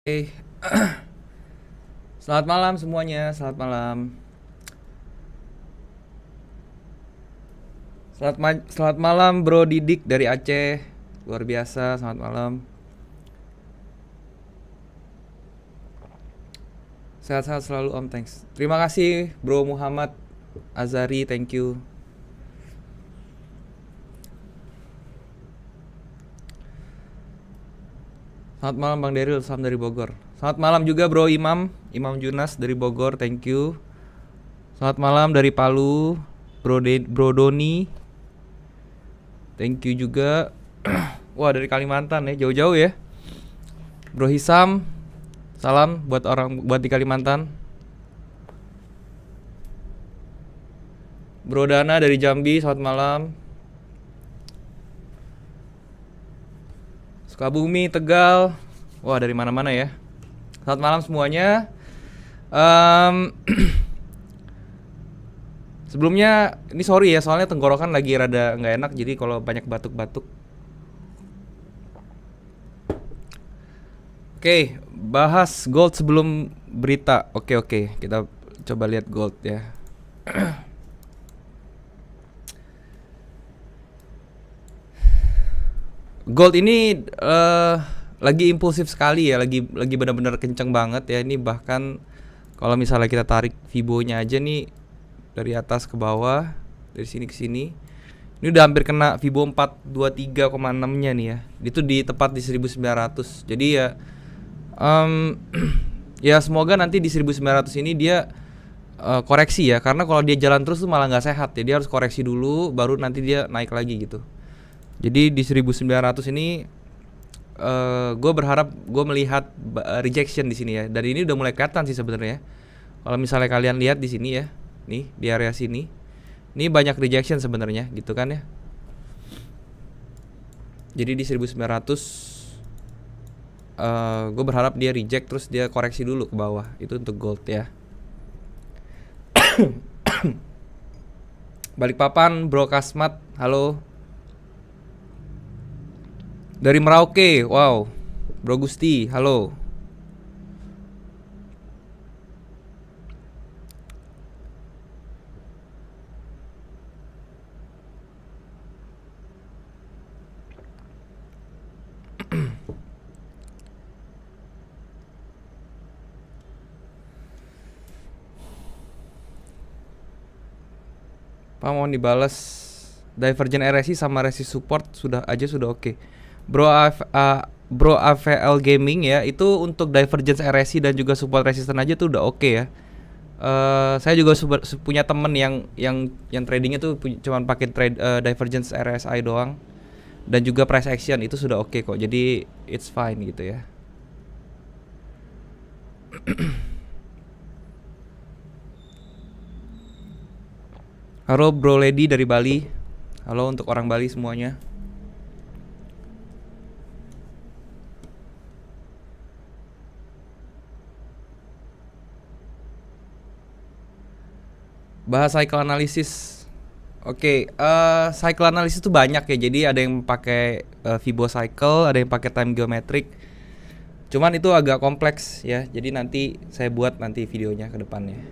Oke, selamat malam semuanya, selamat malam. Selamat malam Bro Didik dari Aceh. Luar biasa, selamat malam. Sehat-sehat selalu Om, thanks. Terima kasih Bro Muhammad Azari, thank you. Selamat malam Bang Deril, salam dari Bogor. Selamat malam juga Bro Imam Junas dari Bogor, thank you. Selamat malam dari Palu, Bro Doni, thank you juga. Wah, dari Kalimantan ya, jauh-jauh ya. Bro Hisam, salam buat di Kalimantan. Bro Dana dari Jambi, selamat malam. Sukabumi, Tegal, wah dari mana-mana ya. Selamat malam semuanya. Sebelumnya ini sorry ya, soalnya tenggorokan lagi rada nggak enak, jadi kalau banyak batuk-batuk. Oke, bahas gold sebelum berita. Oke, kita coba lihat gold ya. Gold ini lagi impulsif sekali ya, lagi benar-benar kenceng banget ya. Ini bahkan kalau misalnya kita tarik Fibo-nya aja nih dari atas ke bawah, dari sini ke sini. Ini udah hampir kena Fibo 423,6-nya nih ya. Itu di tepat di 1900. Jadi ya ya semoga nanti di 1900 ini dia koreksi ya, karena kalau dia jalan terus tuh malah nggak sehat ya. Dia harus koreksi dulu baru nanti dia naik lagi gitu. Jadi di 1900 ini gue berharap gue melihat rejection di sini ya. Dan ini udah mulai kelihatan sih sebenarnya. Kalau misalnya kalian lihat di sini ya, nih di area sini, ini banyak rejection sebenarnya gitu kan ya. Jadi di 1900 gue berharap dia reject terus dia koreksi dulu ke bawah. Itu untuk gold ya. Balikpapan, Bro Kasmat, halo. Dari Merauke, wow. Bro Gusti, halo. Pak mohon dibalas Divergent RSI sama resist support sudah oke. Bro AVL Gaming ya, itu untuk Divergence RSI dan juga support resistance aja tuh udah oke ya. Saya juga punya temen yang tradingnya tuh cuman pakai Divergence RSI doang dan juga price action itu sudah oke kok. Jadi it's fine gitu ya. Halo Bro Lady dari Bali. Halo untuk orang Bali semuanya. Bahas cycle analysis. Oke, cycle analysis tuh banyak ya. Jadi ada yang pakai Fibo cycle, ada yang pakai time geometric. Cuman itu agak kompleks ya. Jadi nanti saya buat nanti videonya ke depannya.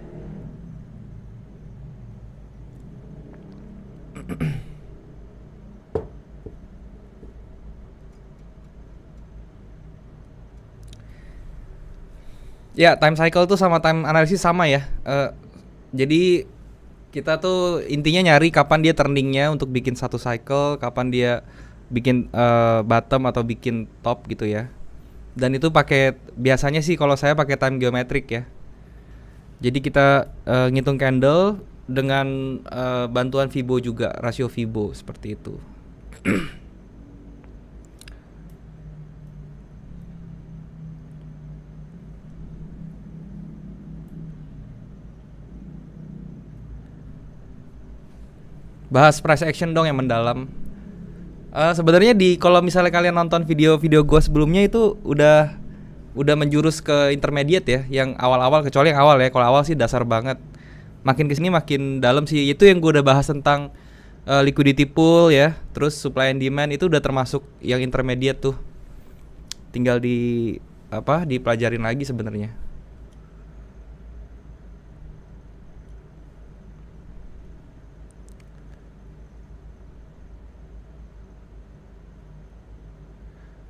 Ya, time cycle tuh sama time analysis sama ya. Jadi kita tuh intinya nyari kapan dia turningnya untuk bikin satu cycle, kapan dia bikin bottom atau bikin top gitu ya. Dan itu pakai biasanya sih kalau saya pakai time geometric ya. Jadi kita ngitung candle dengan bantuan Fibo juga, rasio Fibo seperti itu. Bahas price action dong yang mendalam. Sebenarnya kalau misalnya kalian nonton video-video gue sebelumnya itu udah menjurus ke intermediate ya, yang awal-awal, kecuali yang awal ya. Kalau awal sih dasar banget. Makin kesini makin dalam sih. Itu yang gue udah bahas tentang liquidity pool ya, terus supply and demand itu udah termasuk yang intermediate tuh. Tinggal dipelajarin lagi sebenarnya.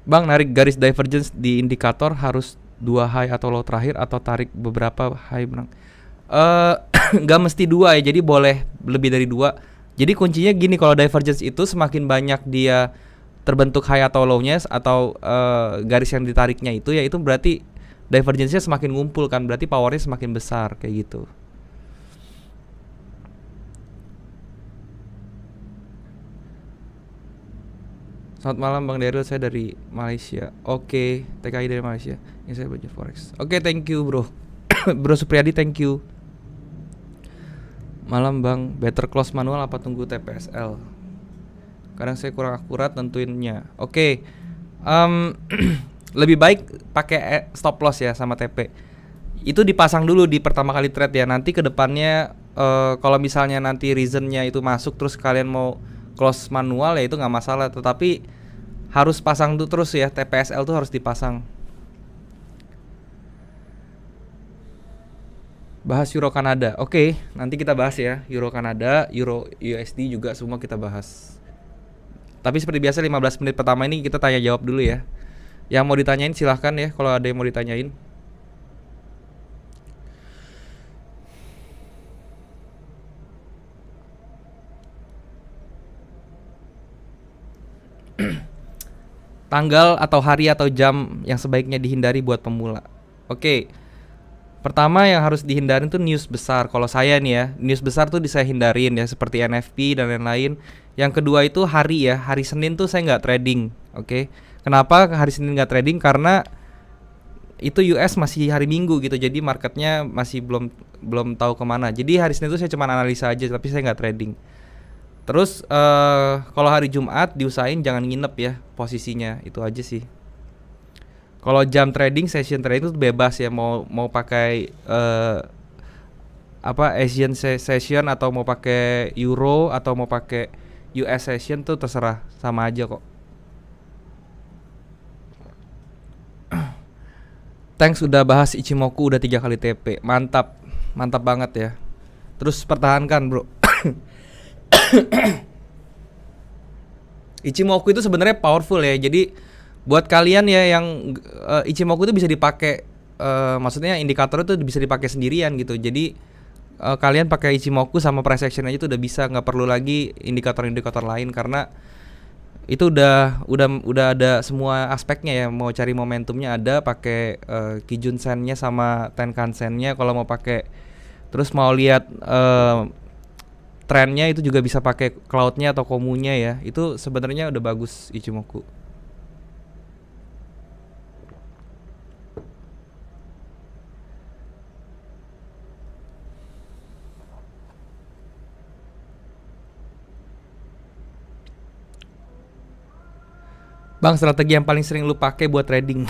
Bang, narik garis divergence di indikator harus 2 high atau low terakhir atau tarik beberapa high menang. Nggak mesti 2 ya, jadi boleh lebih dari 2. Jadi kuncinya gini, kalau divergence itu semakin banyak dia terbentuk high atau low-nya atau garis yang ditariknya itu, ya itu berarti divergence-nya semakin ngumpul kan, berarti powernya semakin besar kayak gitu. Selamat malam Bang Daryl, saya dari Malaysia. Oke, TKI dari Malaysia. Ini saya belajar forex. Oke, thank you bro. Bro Supriyadi, thank you. Malam Bang, better close manual apa tunggu TPSL? Kadang saya kurang akurat nentuinnya. Oke, lebih baik pakai stop loss ya sama TP. Itu dipasang dulu di pertama kali trade ya. Nanti kedepannya kalau misalnya nanti reasonnya itu masuk terus kalian mau close manual ya itu nggak masalah. Tetapi harus pasang tuh terus ya, TPSL tuh harus dipasang. Bahas Euro Kanada. Oke, nanti kita bahas ya. Euro Kanada, Euro USD juga semua kita bahas. Tapi seperti biasa 15 menit pertama ini kita tanya jawab dulu ya. Yang mau ditanyain silahkan ya kalau ada yang mau ditanyain. Tanggal atau hari atau jam yang sebaiknya dihindari buat pemula. Oke. Pertama yang harus dihindarin tuh news besar. Kalau saya nih ya, news besar tuh saya hindarin ya, seperti NFP dan lain-lain. Yang kedua itu hari ya, hari Senin tuh saya nggak trading. Oke. Kenapa hari Senin nggak trading? Karena itu US masih hari Minggu gitu, jadi marketnya masih belum tahu kemana. Jadi hari Senin tuh saya cuma analisa aja, tapi saya nggak trading. Terus kalau hari Jumat diusahain jangan nginep ya posisinya, itu aja sih. Kalau jam trading, session trading itu bebas ya, mau pakai Asian session atau mau pakai Euro atau mau pakai US session tuh terserah, sama aja kok. Thanks udah bahas Ichimoku udah 3 kali TP. Mantap banget ya. Terus pertahankan, bro. Ichimoku itu sebenarnya powerful ya. Jadi buat kalian ya yang Ichimoku itu bisa dipakai, maksudnya indikator itu bisa dipakai sendirian gitu. Jadi kalian pakai Ichimoku sama price action aja itu udah bisa, nggak perlu lagi indikator-indikator lain karena itu udah ada semua aspeknya ya. Mau cari momentumnya ada, pakai Kijun Sen-nya sama Tenkan Sen-nya kalau mau pakai. Terus mau lihat trennya itu juga bisa pakai cloud-nya atau komunya ya. Itu sebenarnya udah bagus Ichimoku. Bang, strategi yang paling sering lu pakai buat trading?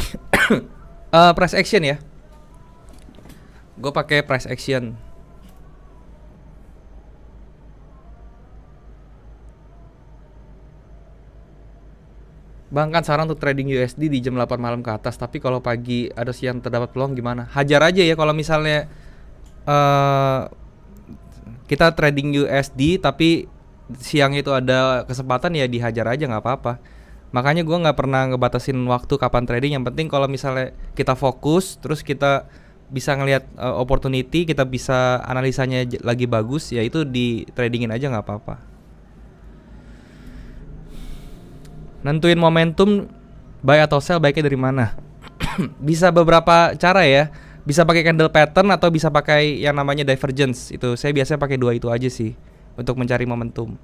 Price action ya. Gue pakai price action. Bang, kan saran untuk trading USD di jam 8 malam ke atas, tapi kalau pagi ada siang terdapat peluang gimana? Hajar aja ya kalau misalnya kita trading USD tapi siang itu ada kesempatan ya dihajar aja, nggak apa-apa. Makanya gue nggak pernah ngebatasin waktu kapan trading. Yang penting kalau misalnya kita fokus, terus kita bisa ngelihat opportunity, kita bisa analisanya lagi bagus, ya itu di tradingin aja nggak apa-apa. Nentuin momentum buy atau sell baiknya dari mana? Bisa beberapa cara ya. Bisa pakai candle pattern atau bisa pakai yang namanya divergence. Itu saya biasanya pakai 2 itu aja sih untuk mencari momentum.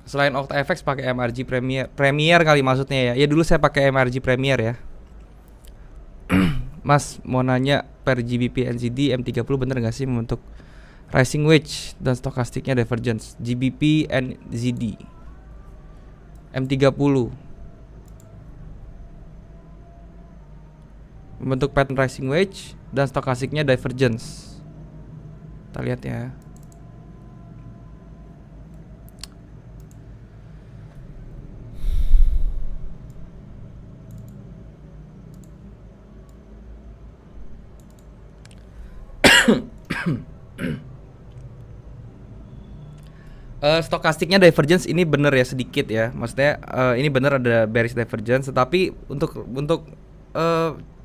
Selain OctaFX pakai MRG Premier kali maksudnya ya. Ya dulu saya pakai MRG Premier ya. Mas mau nanya per GBP NZD M30 bener gak sih membentuk rising wedge dan stokastiknya divergence? GBP NZD M30 membentuk pattern rising wedge dan stokastiknya divergence. Kita lihat ya. Stokastiknya divergence ini bener ya sedikit ya. Maksudnya ini bener ada bearish divergence, tetapi untuk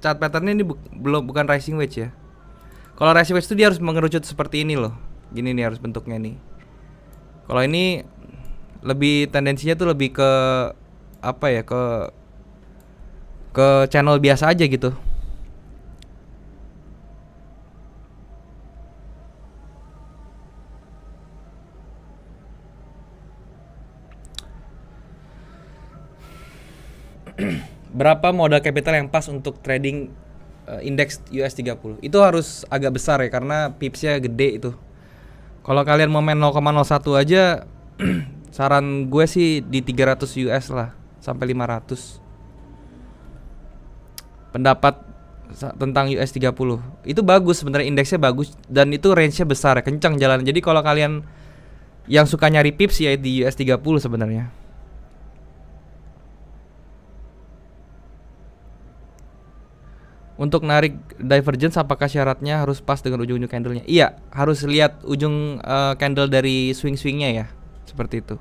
chart patternnya ini belum bukan rising wedge ya. Kalau rising wedge itu dia harus mengerucut seperti ini loh. Gini nih harus bentuknya nih. Kalau ini lebih tendensinya tuh lebih ke apa ya, ke channel biasa aja gitu. Berapa modal capital yang pas untuk trading indeks US 30? Itu harus agak besar ya karena pipsnya gede itu. Kalau kalian mau main 0,01 aja saran gue sih di 300 US lah sampai 500. Pendapat tentang US 30 itu bagus sebenarnya, indeksnya bagus dan itu range-nya besar, kencang jalan. Jadi kalau kalian yang suka nyari pips ya di US 30 sebenarnya. Untuk narik divergence apakah syaratnya harus pas dengan ujung-ujung candlenya? Iya, harus lihat ujung candle dari swing-swingnya ya, seperti itu.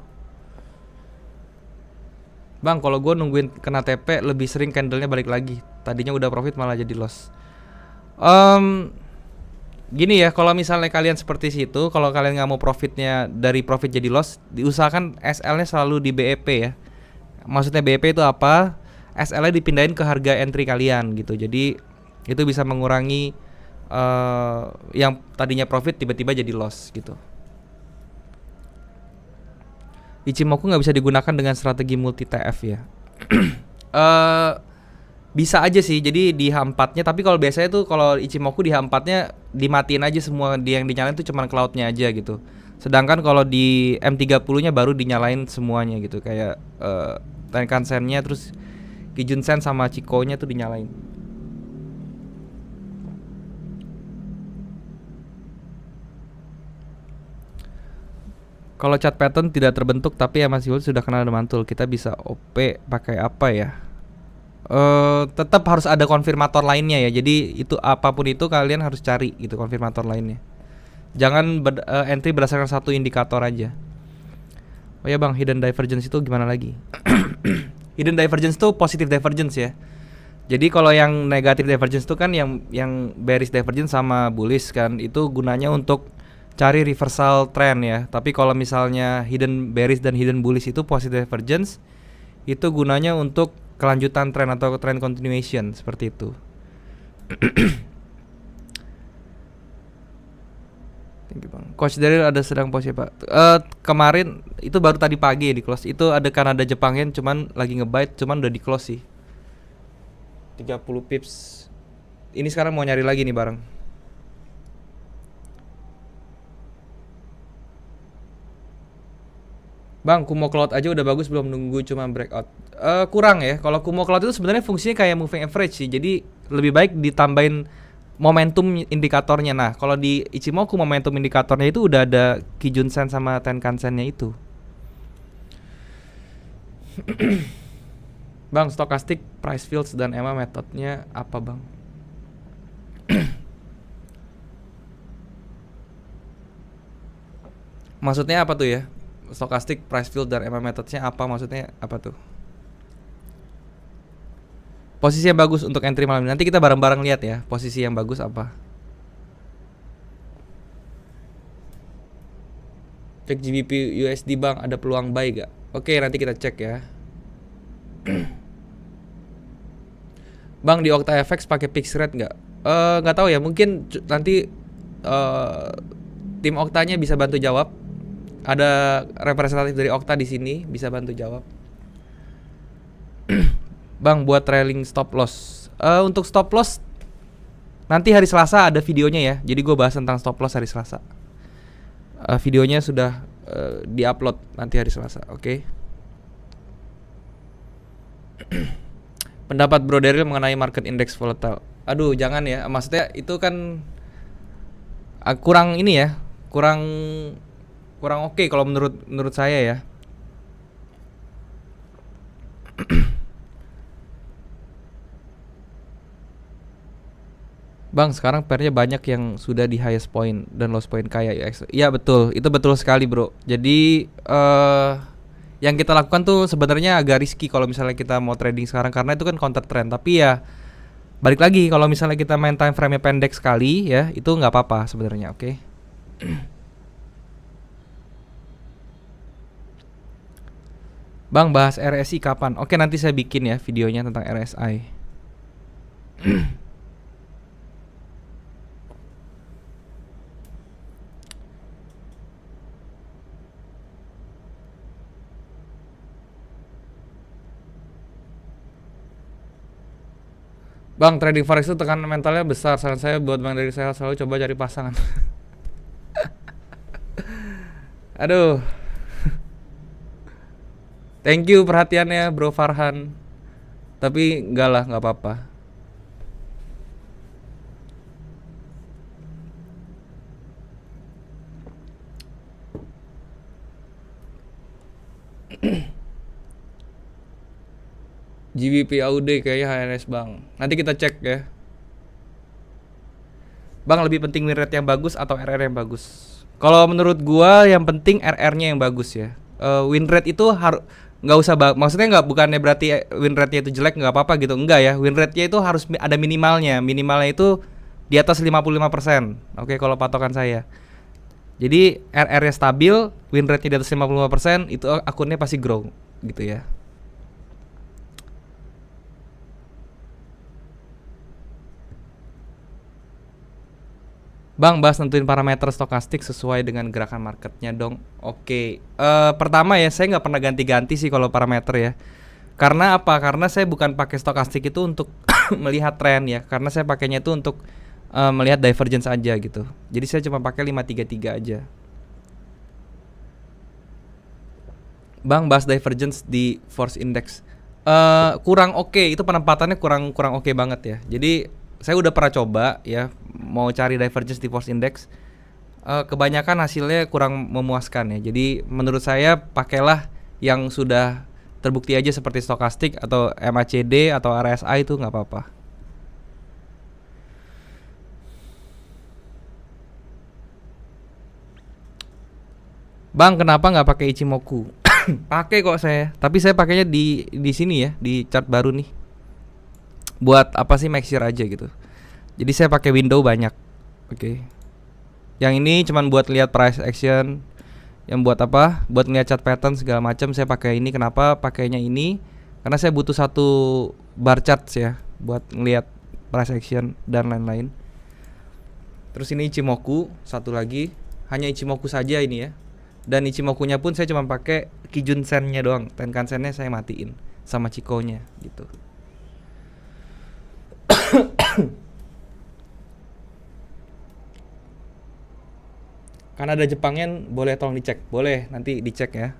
Bang, kalau gue nungguin kena TP lebih sering candlenya balik lagi. Tadinya udah profit malah jadi loss. Gini ya, kalau misalnya kalian seperti situ, kalau kalian nggak mau profitnya dari profit jadi loss, diusahakan SL-nya selalu di BEP ya. Maksudnya BEP itu apa? SL-nya dipindahin ke harga entry kalian gitu. Jadi itu bisa mengurangi yang tadinya profit tiba-tiba jadi loss gitu. Ichimoku nggak bisa digunakan dengan strategi multi TF ya. Bisa aja sih. Jadi di H4-nya, tapi kalau biasanya tuh kalau Ichimoku di H4-nya dimatiin aja semua, dia yang dinyalain tuh cuman cloud-nya aja gitu. Sedangkan kalau di M30-nya baru dinyalain semuanya gitu, kayak Tenkan-sen-nya, terus Kijun-sen sama Chikou-nya tuh dinyalain. Kalau chart pattern tidak terbentuk tapi MACD sudah kenal ada mantul, kita bisa OP pakai apa ya? Tetap harus ada konfirmator lainnya ya. Jadi itu apapun itu kalian harus cari gitu konfirmator lainnya. Jangan entry berdasarkan satu indikator aja. Oh ya bang, hidden divergence itu gimana lagi? Hidden divergence itu positive divergence ya. Jadi kalau yang negatif divergence itu kan yang bearish divergence sama bullish kan, itu gunanya untuk cari reversal trend ya. Tapi kalau misalnya hidden bearish dan hidden bullish itu positive divergence, itu gunanya untuk kelanjutan trend atau trend continuation seperti itu. Thank you bang. Coach Daryl ada sedang pause ya pak? Kemarin itu baru tadi pagi di close. Itu ada Kanada Jepang yen, cuman lagi nge-bite, cuman udah di close sih. 30 pips. Ini sekarang mau nyari lagi nih bareng. Bang, Kumo Cloud aja udah bagus belum, nunggu cuma breakout? Kurang ya. Kalau Kumo Cloud itu sebenarnya fungsinya kayak moving average sih. Jadi lebih baik ditambahin momentum indikatornya. Nah, kalau di Ichimoku momentum indikatornya itu udah ada Kijun-sen sama Tenkan-sen-nya itu. Bang, stochastic, price fields dan EMA metodenya apa bang? Maksudnya apa tuh ya? Stochastic, price field dan EMA methodnya apa, maksudnya apa tuh? Posisi yang bagus untuk entry malam ini. Nanti kita bareng-bareng lihat ya, posisi yang bagus apa. Cek GBP USD bang, ada peluang buy gak? Oke, nanti kita cek ya. Bang, di OctaFX pakai fixed rate nggak? Nggak tahu ya, mungkin nanti tim Oktanya bisa bantu jawab. Ada representatif dari Okta di sini bisa bantu jawab. Bang, buat trailing stop loss. Untuk stop loss nanti hari Selasa ada videonya ya. Jadi gue bahas tentang stop loss hari Selasa. Videonya sudah diupload nanti hari Selasa. Oke. Pendapat Bro Daryl mengenai market index volatile. Aduh, jangan ya. Maksudnya itu kan kurang ini ya. Kurang oke kalau menurut saya ya. Bang, sekarang pairnya banyak yang sudah di highest point dan lowest point kayak UX. Iya betul, itu betul sekali bro. Jadi yang kita lakukan tuh sebenarnya agak risky kalau misalnya kita mau trading sekarang karena itu kan counter trend. Tapi ya balik lagi kalau misalnya kita main time frame-nya pendek sekali ya itu nggak apa-apa sebenarnya, oke? Bang, bahas RSI kapan? Oke, nanti saya bikin ya videonya tentang RSI. Bang, trading forex itu tekanan mentalnya besar. Saran saya buat bang dari saya selalu coba cari pasangan. Aduh, thank you perhatiannya Bro Farhan. Tapi enggak lah, nggak apa-apa. GBP AUD kayaknya HNS bang. Nanti kita cek ya. Bang, lebih penting win rate yang bagus atau RR yang bagus? Kalau menurut gua yang penting RR-nya yang bagus ya. Win rate itu harus nggak usah maksudnya nggak bukannya berarti win rate-nya itu jelek nggak apa-apa gitu. Enggak ya. Win rate-nya itu harus ada minimalnya. Minimalnya itu di atas 55%. Oke, kalau patokan saya. Jadi RR-nya stabil, win rate-nya di atas 55%, itu akunnya pasti grow gitu ya. Bang, bahas nentuin parameter stokastik sesuai dengan gerakan marketnya dong. Oke, pertama ya saya nggak pernah ganti-ganti sih kalau parameter ya. Karena apa? Karena saya bukan pakai stokastik itu untuk melihat tren ya. Karena saya pakainya itu untuk melihat divergence aja gitu. Jadi saya cuma pakai 533 aja. Bang, bahas divergence di force index. Kurang oke, itu penempatannya kurang oke banget ya. Jadi saya udah pernah coba ya mau cari divergence di force index, kebanyakan hasilnya kurang memuaskan ya. Jadi menurut saya pakailah yang sudah terbukti aja seperti stokastik atau MACD atau RSI itu nggak apa-apa. Bang, kenapa nggak pakai Ichimoku? Pakai kok saya, tapi saya pakainya di sini ya, di chart baru nih. Buat apa sih, make sure aja gitu. Jadi saya pakai window banyak. Oke. Yang ini cuman buat lihat price action. Yang buat apa? Buat ngeliat chart pattern segala macam saya pakai ini. Kenapa pakainya ini? Karena saya butuh satu bar chart ya buat ngeliat price action dan lain-lain. Terus ini Ichimoku, satu lagi. Hanya Ichimoku saja ini ya. Dan Ichimokunya pun saya cuma pakai Kijun Sen-nya doang. Tenkan Sen-nya saya matiin sama Chikou-nya gitu. Karena ada Jepangnya, boleh tolong dicek. Boleh, nanti dicek ya.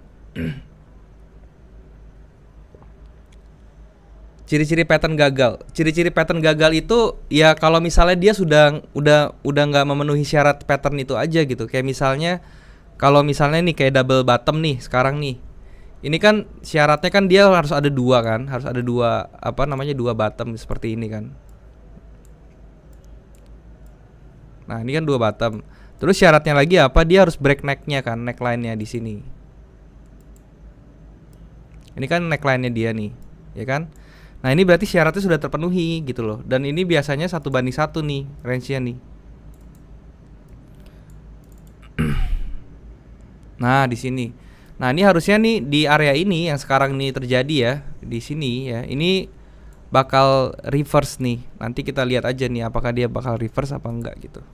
Ciri-ciri pattern gagal. Ciri-ciri pattern gagal itu ya kalau misalnya dia udah nggak memenuhi syarat pattern itu aja gitu. Kayak misalnya kalau misalnya nih kayak double bottom nih sekarang nih. Ini kan syaratnya kan dia harus ada dua kan, harus ada dua apa namanya dua bottom seperti ini kan. Nah, ini kan dua bottom. Terus syaratnya lagi apa? Dia harus break necknya kan, neckline-nya di sini. Ini kan neckline-nya dia nih, ya kan? Nah, ini berarti syaratnya sudah terpenuhi gitu loh. Dan ini biasanya 1:1 nih range-nya nih. Nah, di sini. Nah, ini harusnya nih di area ini yang sekarang nih terjadi ya, di sini ya. Ini bakal reverse nih. Nanti kita lihat aja nih apakah dia bakal reverse apa enggak gitu.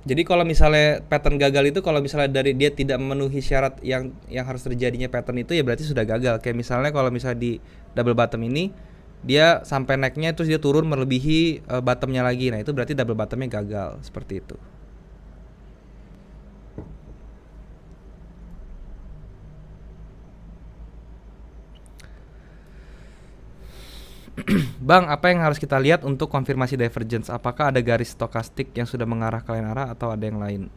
Jadi kalau misalnya pattern gagal itu kalau misalnya dari dia tidak memenuhi syarat yang harus terjadinya pattern itu ya berarti sudah gagal. Kayak misalnya kalau misalnya di double bottom ini dia sampai necknya terus dia turun melebihi bottomnya lagi. Nah, itu berarti double bottomnya gagal seperti itu. Bang, apa yang harus kita lihat untuk konfirmasi divergence? Apakah ada garis stokastik yang sudah mengarah ke lain arah atau ada yang lain?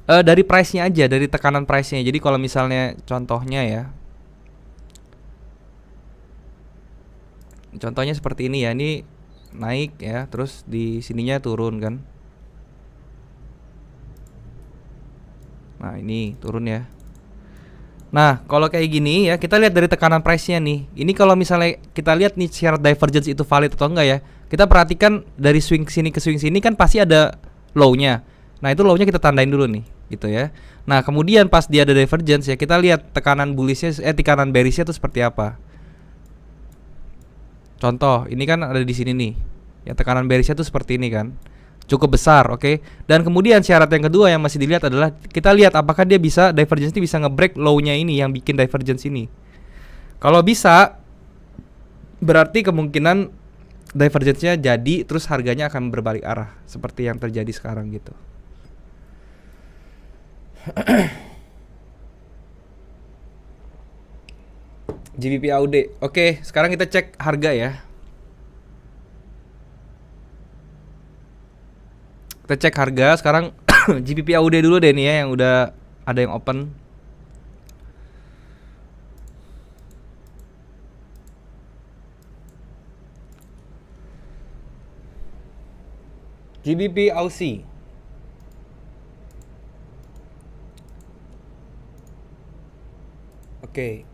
Dari price-nya aja, dari tekanan price-nya. Jadi kalau misalnya contohnya ya, contohnya seperti ini ya, ini naik ya, terus di sininya turun kan. Nah ini turun ya. Nah kalau kayak gini ya, kita lihat dari tekanan price-nya nih. Ini kalau misalnya kita lihat nih syarat divergence itu valid atau enggak ya, kita perhatikan dari swing sini ke swing sini kan pasti ada low-nya. Nah itu low-nya kita tandain dulu nih, gitu ya. Nah kemudian pas dia ada divergence ya, kita lihat tekanan bullish-nya, tekanan bearish-nya itu seperti apa. Contoh, ini kan ada di sini nih. Ya tekanan bearish-nya tuh seperti ini kan. Cukup besar, oke. Dan kemudian syarat yang kedua yang masih dilihat adalah kita lihat apakah dia bisa divergence ini bisa nge-break low-nya ini yang bikin divergence ini. Kalau bisa, berarti kemungkinan divergence-nya jadi terus harganya akan berbalik arah seperti yang terjadi sekarang gitu. GBP AUD. Oke, sekarang kita cek harga ya. Kita cek harga sekarang. GBP AUD dulu deh nih ya, yang udah ada yang open. GBP Aussie. Oke.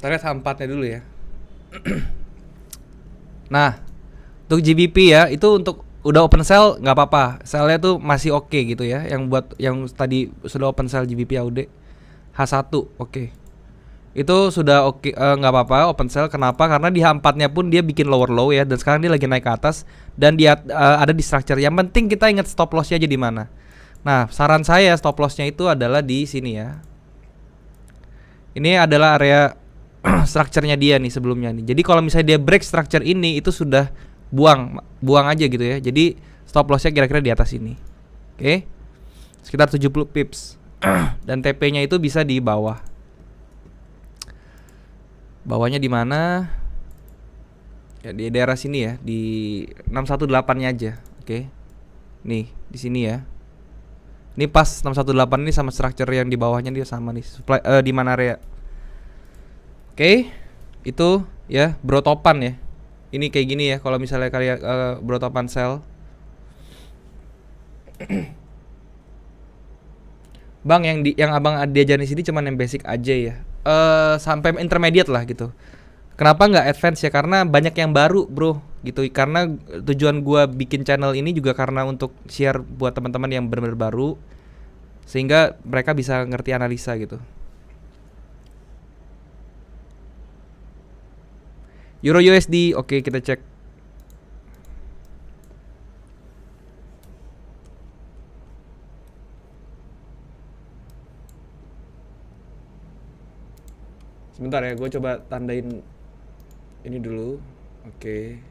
Kita lihat H4-nya dulu ya. Nah, untuk GBP ya, itu untuk udah open sell nggak apa-apa. Sellnya tuh masih oke gitu ya. Yang buat yang tadi sudah open sell GBP AUD H1 oke. Itu sudah oke, nggak apa-apa open sell. Kenapa? Karena di H4-nya pun dia bikin lower low ya, dan sekarang dia lagi naik ke atas dan dia ada di structure. Yang penting kita ingat stop loss-nya aja di mana. Nah, saran saya stop loss-nya itu adalah di sini ya. Ini adalah area structure-nya dia nih sebelumnya nih. Jadi kalau misalnya dia break structure ini, itu sudah buang aja gitu ya. Jadi stop loss-nya kira-kira di atas ini. Oke. Sekitar 70 pips. Dan TP-nya itu bisa di bawah. Bawahnya di mana? Ya di daerah sini ya, di 618-nya aja. Oke. Nih, di sini ya. Ini pas 618 ini sama structure yang di bawahnya dia sama nih. Supply di mana area? Oke, itu ya brotopan ya. Ini kayak gini ya kalau misalnya kalian brotopan sell. Bang, yang abang diajarin di sini cuman yang basic aja ya. Sampai intermediate lah gitu. Kenapa nggak advance ya? Karena banyak yang baru bro gitu. Karena tujuan gua bikin channel ini juga karena untuk share buat teman-teman yang benar-benar baru, sehingga mereka bisa ngerti analisa gitu. Euro USD, oke kita cek. Sebentar ya, gue coba tandain ini dulu. Oke.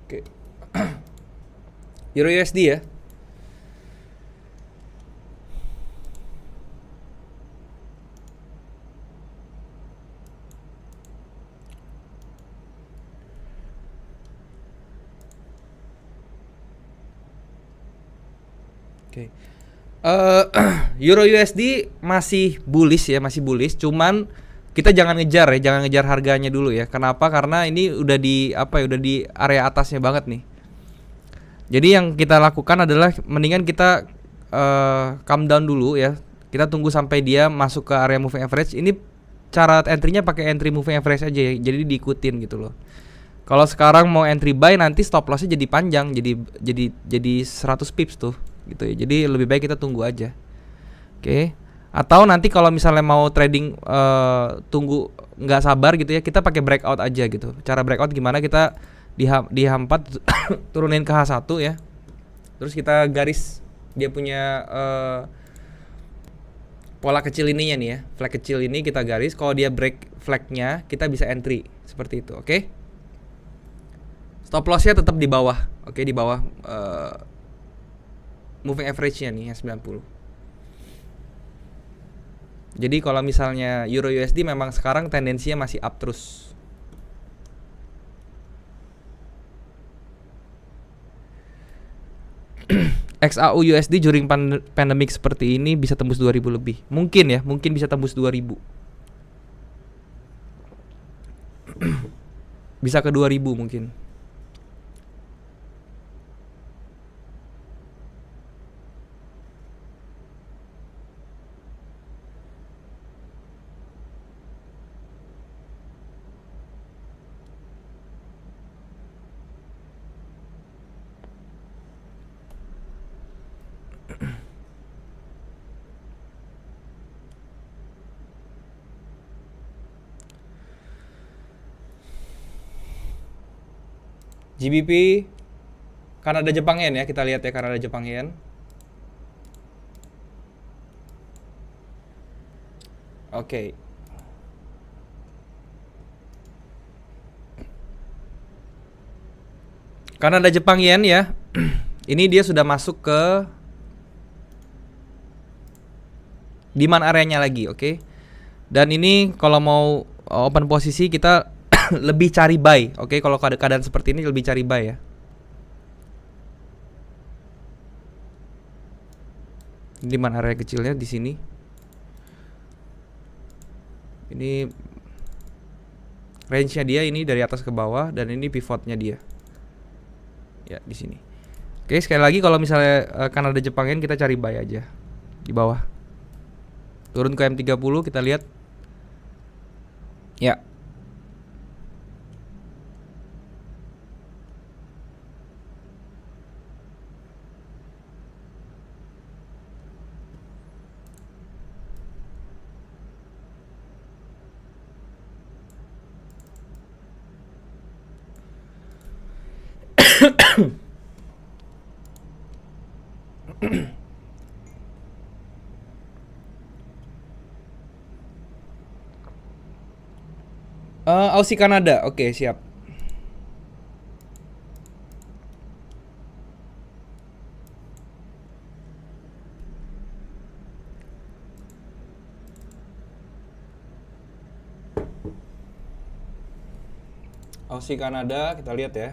Oke. Euro USD ya. Oke. Euro USD masih bullish ya, masih bullish. Cuman kita jangan ngejar ya, jangan ngejar harganya dulu ya. Kenapa? Karena ini udah di udah di area atasnya banget nih. Jadi yang kita lakukan adalah mendingan kita calm down dulu ya. Kita tunggu sampai dia masuk ke area moving average. Ini cara entry-nya pakai entry moving average aja ya. Jadi diikutin gitu loh. Kalau sekarang mau entry buy, nanti stop loss-nya jadi panjang, jadi 100 pips tuh gitu ya. Jadi lebih baik kita tunggu aja. Oke. Atau nanti kalau misalnya mau trading tunggu nggak sabar gitu ya, kita pakai breakout aja gitu. Cara breakout gimana? Kita di H4 turunin ke H1 ya. Terus kita garis dia punya pola kecil ininya nih ya. Flag kecil ini kita garis. Kalau dia break flagnya, kita bisa entry seperti itu, oke? Stop lossnya tetap di bawah, oke, di bawah moving average-nya nih yang 90. Jadi kalau misalnya Euro USD memang sekarang tendensinya masih up terus. XAU USD during pandemic seperti ini bisa tembus 2000 lebih. Mungkin ya, mungkin bisa tembus 2000. Bisa ke 2000 mungkin. GBP Kanada Jepang Yen ya, kita lihat ya Kanada Jepang Yen. Oke. Kanada Jepang Yen ya. Ini dia sudah masuk ke demand areanya lagi, oke. Dan ini kalau mau open posisi kita lebih cari buy, oke. Kalau keadaan seperti ini lebih cari buy ya. Di mana area kecilnya di sini. Ini range-nya dia ini dari atas ke bawah dan ini pivotnya dia. Ya, di sini. Oke, sekali lagi kalau misalnya Kanada Jepang Yen kita cari buy aja di bawah. Turun ke M30 kita lihat. Ya. Aussie Kanada, oke siap. Aussie Kanada kita lihat ya.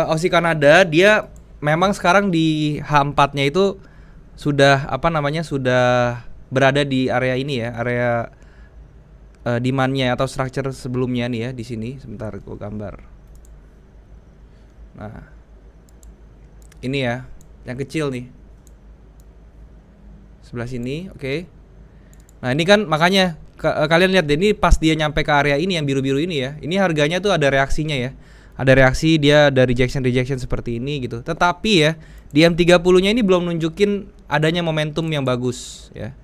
Aussie Kanada dia memang sekarang di H4-nya itu sudah apa namanya sudah berada di area ini ya, area demand-nya atau structure sebelumnya nih ya di sini. Sebentar gue gambar. Nah, ini ya, yang kecil nih. Sebelah sini, oke. Nah, ini kan makanya kalian lihat deh, ini pas dia nyampe ke area ini yang biru-biru ini ya. Ini harganya tuh ada reaksinya ya. Ada reaksi, dia ada rejection seperti ini gitu. Tetapi ya di M30-nya ini belum nunjukin adanya momentum yang bagus ya.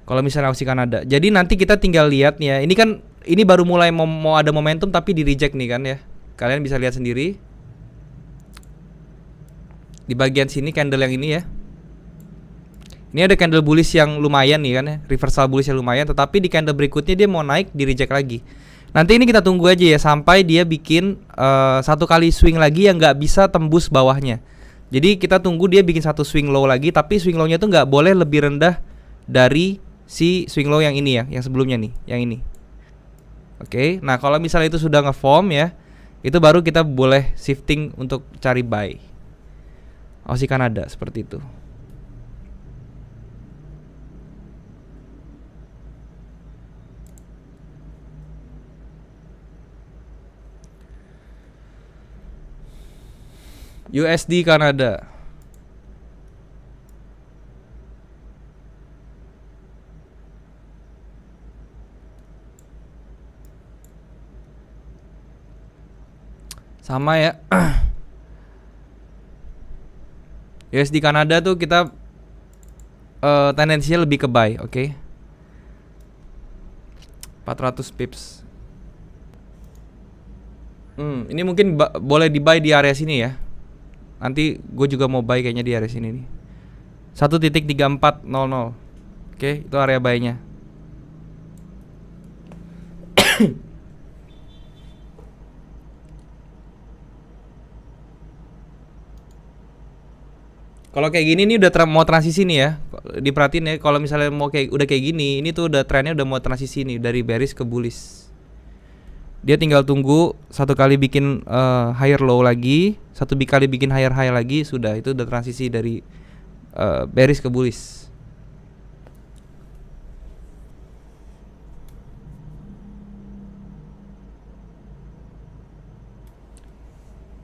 Kalau misalnya Aussie Kanada. Jadi nanti kita tinggal lihat nih ya. Ini kan ini baru mulai mau ada momentum tapi di reject nih kan ya. Kalian bisa lihat sendiri. Di bagian sini candle yang ini ya. Ini ada candle bullish yang lumayan nih kan ya. Reversal bullish yang lumayan, tetapi di candle berikutnya dia mau naik di reject lagi. Nanti ini kita tunggu aja ya sampai dia bikin satu kali swing lagi yang nggak bisa tembus bawahnya. Jadi kita tunggu dia bikin satu swing low lagi, tapi swing low-nya tuh nggak boleh lebih rendah dari si swing low yang ini ya, yang sebelumnya nih, yang ini. Oke, nah kalau misalnya itu sudah nge-form ya, itu baru kita boleh shifting untuk cari buy. Aussie Kanada seperti itu. USD Kanada. Sama ya. USD Kanada tuh kita tendensinya lebih ke buy, oke. 400 pips. Ini mungkin boleh di buy di area sini ya. Nanti gue juga mau buy kayaknya di area sini nih. 1.3400. Oke, itu area buy-nya. Kalau kayak gini nih udah mau transisi nih ya. Diperhatiin ya, kalau misalnya mau kayak udah kayak gini, ini tuh udah trennya udah mau transisi nih dari bearish ke bullish. Dia tinggal tunggu satu kali bikin higher low lagi, satu kali bikin higher high lagi, sudah itu udah transisi dari bearish ke bullish.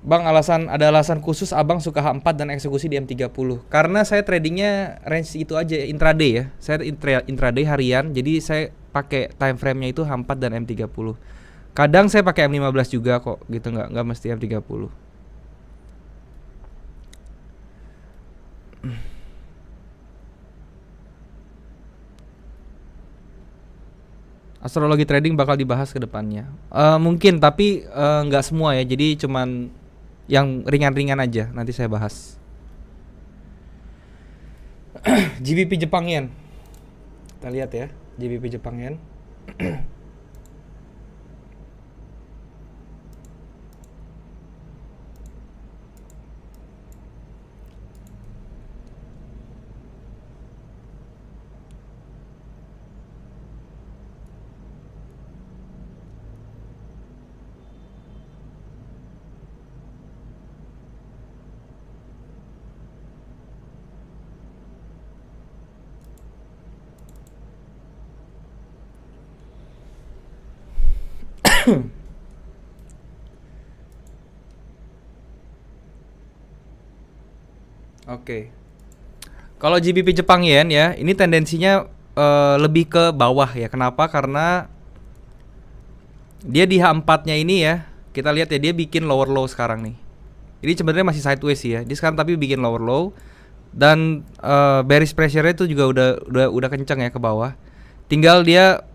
Bang, ada alasan khusus abang suka H4 dan eksekusi di M30? Karena saya tradingnya range itu aja, intraday ya. Saya intraday harian, jadi saya pakai time frame-nya itu H4 dan M30. Kadang saya pakai M15 juga kok, gitu, nggak mesti M30. Astrologi trading bakal dibahas ke depannya. Mungkin, tapi nggak semua ya. Jadi cuman yang ringan-ringan aja nanti saya bahas. GBP Jepang Yen. Kita lihat ya, GBP Jepang Yen. Oke. Kalau GBP Jepang Yen ya, ini tendensinya lebih ke bawah ya. Kenapa? Karena dia di H4-nya ini ya. Kita lihat ya, dia bikin lower low sekarang nih. Ini sebenarnya masih sideways sih ya. Dia sekarang tapi bikin lower low dan bearish pressure-nya itu juga udah kencang ya ke bawah. Tinggal dia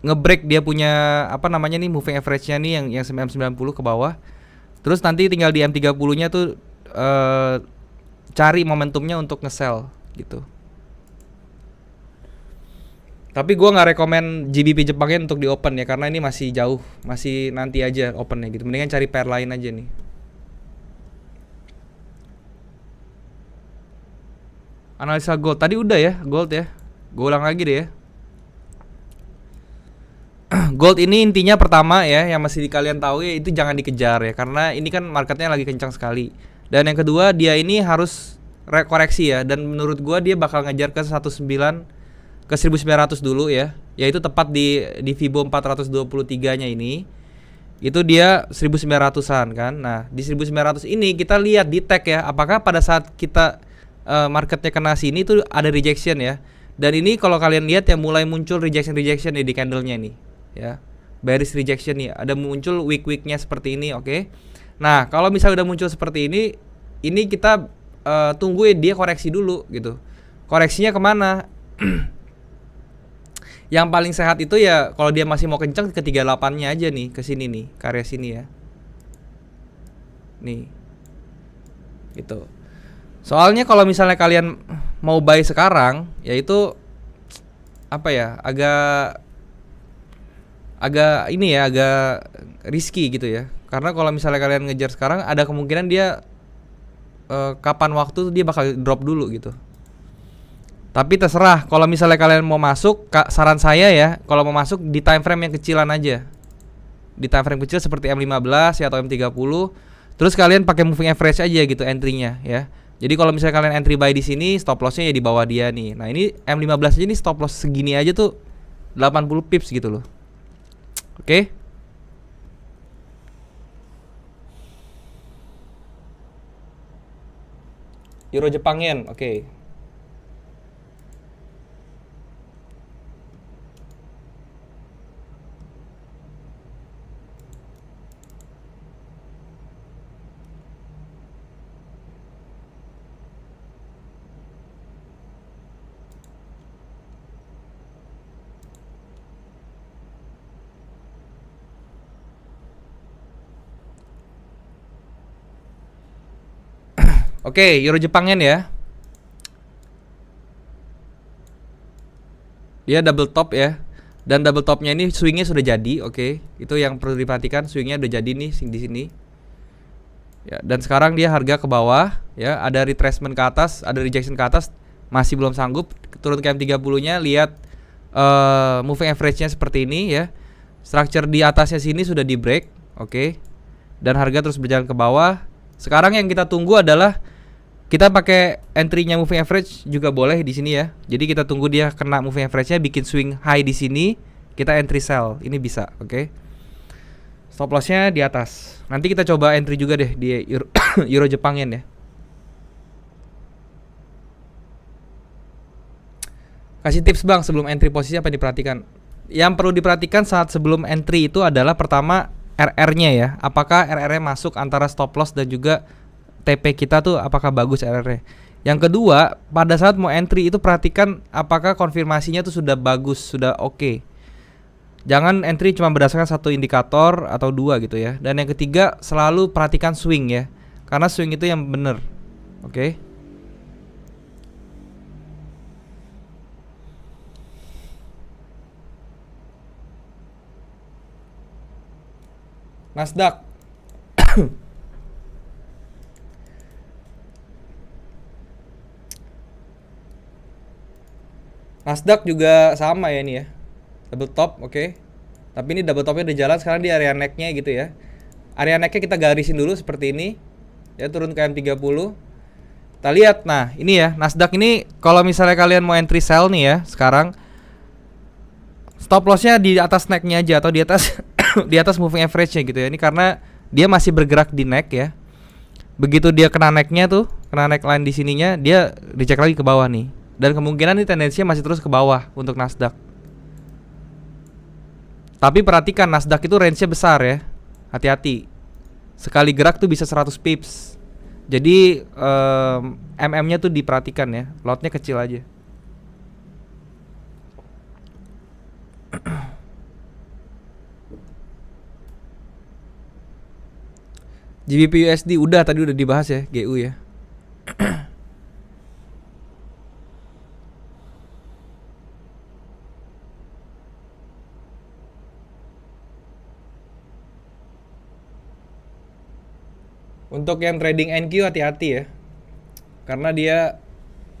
ngebreak dia punya apa namanya nih, moving average-nya nih yang M90 ke bawah. Terus nanti tinggal di M30-nya tuh cari momentumnya untuk nge-sell gitu. Tapi gue nggak rekomen GBP Jepangnya untuk di open ya, karena ini masih jauh, masih nanti aja opennya gitu. Mendingan cari pair lain aja nih. Analisa gold tadi udah ya, gold ya. Gue ulang lagi deh ya. Gold ini intinya pertama ya, yang masih kalian tahu ya, itu jangan dikejar ya, karena ini kan marketnya lagi kencang sekali. Dan yang kedua, dia ini harus koreksi ya, dan menurut gua dia bakal ngejar ke 1900 dulu ya, yaitu tepat di Fibo 423-nya ini. Itu dia 1900-an kan. Nah, di 1900 ini kita lihat di tag ya, apakah pada saat kita marketnya kena sini tuh ada rejection ya. Dan ini kalau kalian lihat ya, mulai muncul rejection nih di candlenya nih ya, bearish rejection nih, ada muncul wick-wicknya seperti ini. Oke. Nah, kalau misalnya udah muncul seperti ini kita tunggu ya, dia koreksi dulu gitu. Koreksinya kemana? Yang paling sehat itu ya kalau dia masih mau kenceng ke 38-nya aja nih, ke sini nih, ke area sini ya. Nih. Gitu. Soalnya kalau misalnya kalian mau buy sekarang, yaitu apa ya, agak ini ya, agak risky gitu ya. Karena kalau misalnya kalian ngejar sekarang, ada kemungkinan dia kapan waktu dia bakal drop dulu gitu. Tapi terserah, kalau misalnya kalian mau masuk, saran saya ya, kalau mau masuk di time frame yang kecilan aja. Di time frame kecil seperti M15 ya, atau M30. Terus kalian pakai moving average aja gitu entry-nya ya. Jadi kalau misalnya kalian entry buy di sini, stop loss-nya ya di bawah dia nih. Nah, ini M15 aja nih, stop loss segini aja tuh 80 pips gitu loh. Oke. Euro Jepang Yen, oke. Oke, Euro Jepang Yen ya. Dia double top ya. Dan double topnya ini swingnya sudah jadi, oke. Itu yang perlu diperhatikan, swingnya udah jadi nih di sini. Ya, dan sekarang dia harga ke bawah, ya, ada retracement ke atas, ada rejection ke atas, masih belum sanggup turun ke M30-nya. Lihat moving average-nya seperti ini ya. Structure di atasnya sini sudah di break, oke. Dan harga terus berjalan ke bawah. Sekarang yang kita tunggu adalah kita pakai entry-nya moving average juga boleh di sini ya. Jadi kita tunggu dia kena moving average-nya, bikin swing high di sini, kita entry sell. Ini bisa, oke. Stop loss-nya di atas. Nanti kita coba entry juga deh di Euro Jepang Yen ya. Kasih tips Bang sebelum entry posisi apa yang diperhatikan? Yang perlu diperhatikan saat sebelum entry itu adalah pertama RR-nya ya. Apakah RR-nya masuk antara stop loss dan juga TP kita tuh apakah bagus RR-nya. Yang kedua, pada saat mau entry itu perhatikan apakah konfirmasinya tuh sudah bagus, sudah oke. Jangan entry cuma berdasarkan satu indikator atau dua gitu ya. Dan yang ketiga, selalu perhatikan swing ya. Karena swing itu yang bener. Oke. Nasdaq. Nasdaq juga sama ya ini ya. Double top, oke. Tapi ini double topnya udah jalan, sekarang di area neck-nya gitu ya. Area neck-nya kita garisin dulu seperti ini. Ya, turun ke M30. Kita lihat, nah ini ya, Nasdaq ini kalau misalnya kalian mau entry sell nih ya, sekarang stop loss-nya di atas neck-nya aja atau di atas di atas moving average-nya gitu ya. Ini karena dia masih bergerak di neck ya. Begitu dia kena neck-nya tuh, kena neckline di sininya, dia dicek lagi ke bawah nih. Dan kemungkinan ini tendensinya masih terus ke bawah untuk Nasdaq. Tapi perhatikan Nasdaq itu range-nya besar ya. Hati-hati. Sekali gerak tuh bisa 100 pips. Jadi MM-nya tuh diperhatikan ya. Lot-nya kecil aja. GBP USD tadi udah dibahas ya, GU ya. Untuk yang trading NQ hati-hati ya. Karena dia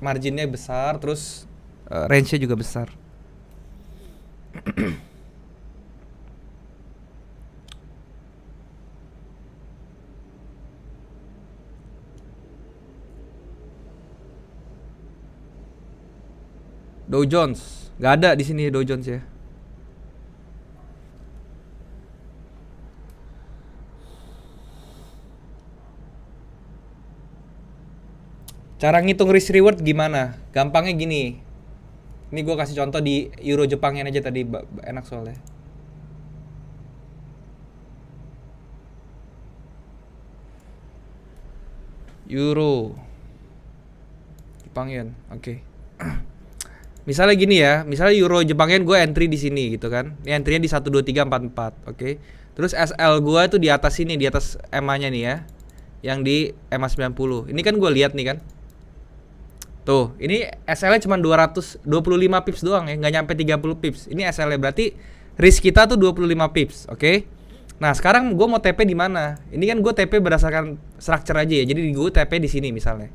marginnya besar, terus range-nya juga besar. Dow Jones, nggak ada di sini Dow Jones ya. Cara ngitung risk reward gimana? Gampangnya gini. Ini gue kasih contoh di Euro Jepangnya aja tadi, enak soalnya. Euro Jepang Yen, oke. Misalnya gini ya, misalnya Euro Jepang Yen gue entry di sini gitu kan. Ini entry-nya di 12344, oke. Terus SL gue tuh di atas sini, di atas EMA-nya nih ya. Yang di EMA 90. Ini kan gue lihat nih kan. Tuh, ini SL-nya cuma 225 pips doang ya, nggak nyampe 30 pips. Ini SL-nya berarti risk kita tuh 25 pips, oke? Nah, sekarang gue mau TP di mana? Ini kan gue TP berdasarkan structure aja ya. Jadi gue TP di sini misalnya.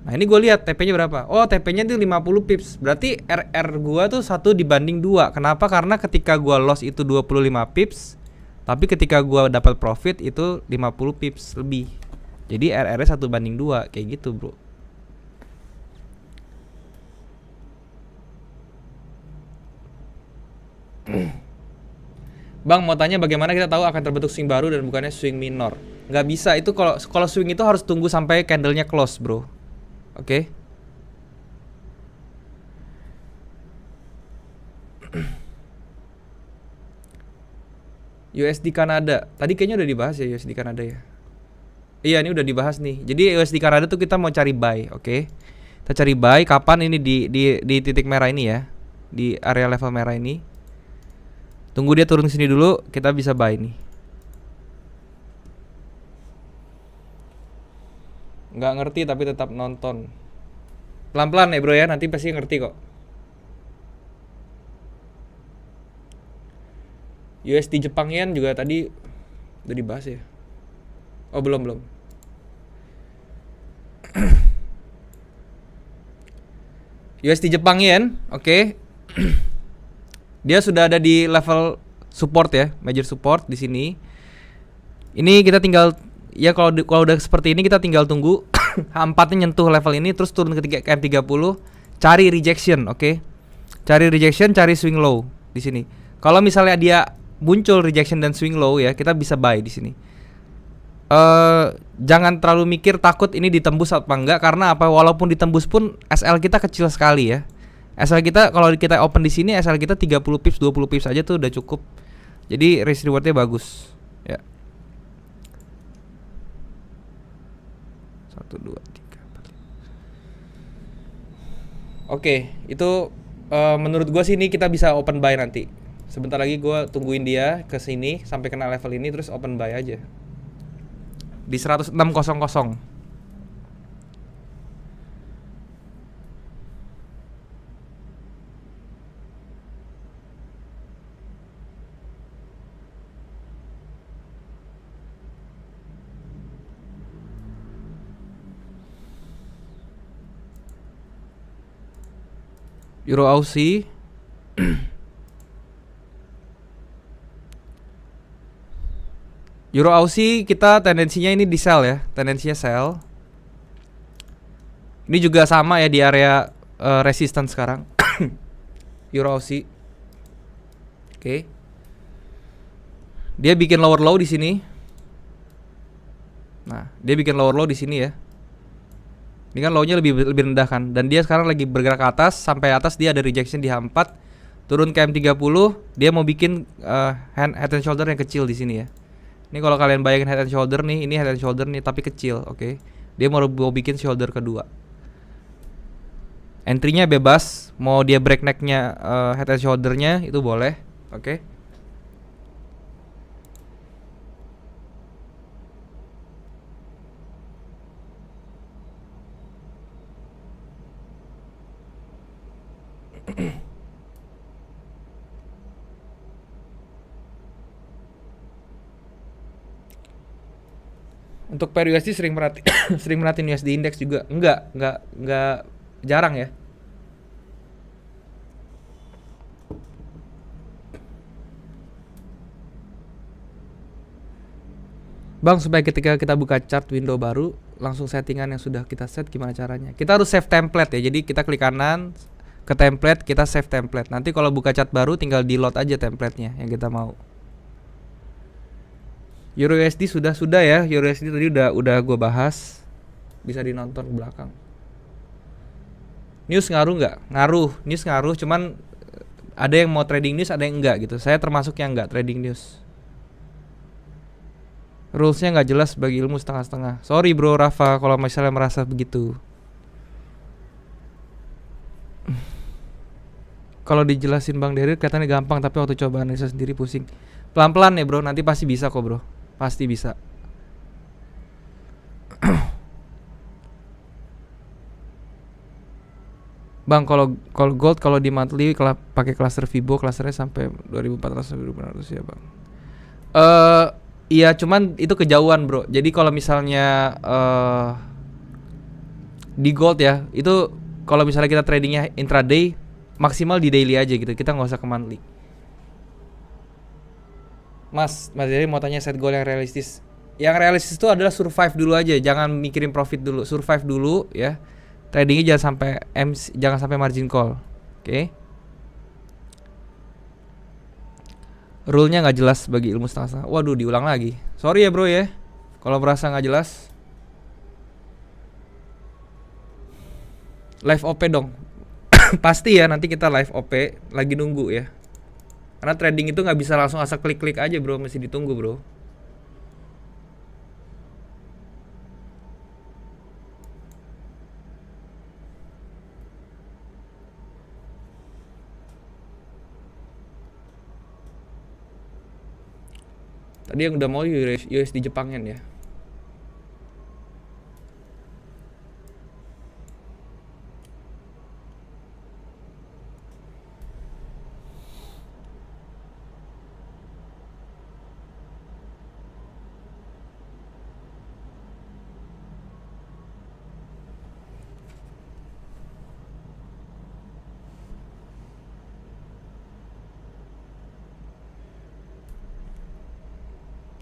Nah, ini gue lihat TP-nya berapa? Oh, TP-nya tuh 50 pips. Berarti RR gue tuh 1 dibanding 2. Kenapa? Karena ketika gue loss itu 25 pips, tapi ketika gue dapat profit itu 50 pips lebih. Jadi RR-nya 1 banding 2 kayak gitu, bro. Bang, mau tanya bagaimana kita tahu akan terbentuk swing baru dan bukannya swing minor? Nggak bisa, itu kalau swing itu harus tunggu sampai candlenya close, bro. Oke. USD Kanada. Tadi kayaknya udah dibahas ya USD Kanada ya. Iya, ini udah dibahas nih. Jadi USD Kanada tuh kita mau cari buy, oke. Kita cari buy kapan ini di titik merah ini ya. Di area level merah ini. Tunggu dia turun sini dulu, kita bisa buy nih. Nggak ngerti tapi tetap nonton. Pelan-pelan ya bro ya, nanti pasti ngerti kok. USD Jepang Yen juga tadi udah dibahas ya. Oh belum. USD Jepang Yen, oke. Dia sudah ada di level support ya, major support di sini. Ini kita tinggal ya kalau udah seperti ini kita tinggal tunggu H4-nya nyentuh level ini terus turun ke M30, cari rejection, oke. Cari rejection, cari swing low di sini. Kalau misalnya dia muncul rejection dan swing low ya, kita bisa buy di sini. Jangan terlalu mikir takut ini ditembus apa enggak, karena apa, walaupun ditembus pun SL kita kecil sekali ya. SL kita kalau kita open di sini SL kita 30 pips 20 pips aja tuh udah cukup. Jadi risk rewardnya bagus ya. 1 2 3 4. Oke, itu menurut gua sih ini kita bisa open buy nanti. Sebentar lagi gua tungguin dia ke sini sampai kena level ini terus open buy aja. Di 106.00. Euro Aussie. Euro Aussie kita tendensinya ini di sell ya, tendensinya sell. Ini juga sama ya di area resistance sekarang. Euro Aussie. Oke. Dia bikin lower low di sini. Nah, dia bikin lower low di sini ya. Ini kan low-nya lebih rendah kan, dan dia sekarang lagi bergerak ke atas, sampai atas dia ada rejection di H4, turun ke M30, dia mau bikin head and shoulder yang kecil di sini ya. Ini kalau kalian bayangin head and shoulder nih, ini head and shoulder nih tapi kecil, oke. Dia mau bikin shoulder kedua. Entry-nya bebas, mau dia break neck-nya head and shoulder-nya itu boleh, oke. Untuk pair USD sering merhatiin USD index juga. Enggak jarang ya. Bang, supaya ketika kita buka chart window baru langsung settingan yang sudah kita set gimana caranya? Kita harus save template ya. Jadi kita klik kanan ke template, kita save template. Nanti kalau buka chart baru tinggal di load aja templatenya yang kita mau. Euro USD sudah ya. Euro USD tadi udah gue bahas. Bisa dinonton ke belakang. News ngaruh nggak? Ngaruh. News ngaruh. Cuman ada yang mau trading news, ada yang enggak gitu. Saya termasuk yang enggak trading news. Rulesnya nggak jelas bagi ilmu setengah-setengah. Sorry bro Rafa kalau misalnya merasa begitu. Kalau dijelasin Bang Dery katanya gampang, tapi waktu coba analisa sendiri pusing. Pelan-pelan ya bro, nanti pasti bisa kok bro. Pasti bisa. Bang, kalau gold kalau di monthly pakai cluster Fibo, clusternya sampai 2400 sampai 2500 ya, Bang. Iya, cuman itu kejauhan, Bro. Jadi kalau misalnya di gold ya, itu kalau misalnya kita tradingnya intraday, maksimal di daily aja gitu. Kita nggak usah ke monthly. Mas Dery mau tanya set goal yang realistis. Yang realistis itu adalah survive dulu aja, jangan mikirin profit dulu, survive dulu ya. Tradingnya jangan sampai margin call. Oke. Rule-nya nggak jelas bagi ilmu setengah-setengah. Waduh, diulang lagi. Sorry ya bro ya, kalau merasa nggak jelas. Live OP dong. Pasti ya, nanti kita live OP. Lagi nunggu ya. Karena trading itu nggak bisa langsung asal klik-klik aja bro, mesti ditunggu bro. Tadi yang udah mau USD Jepangen ya.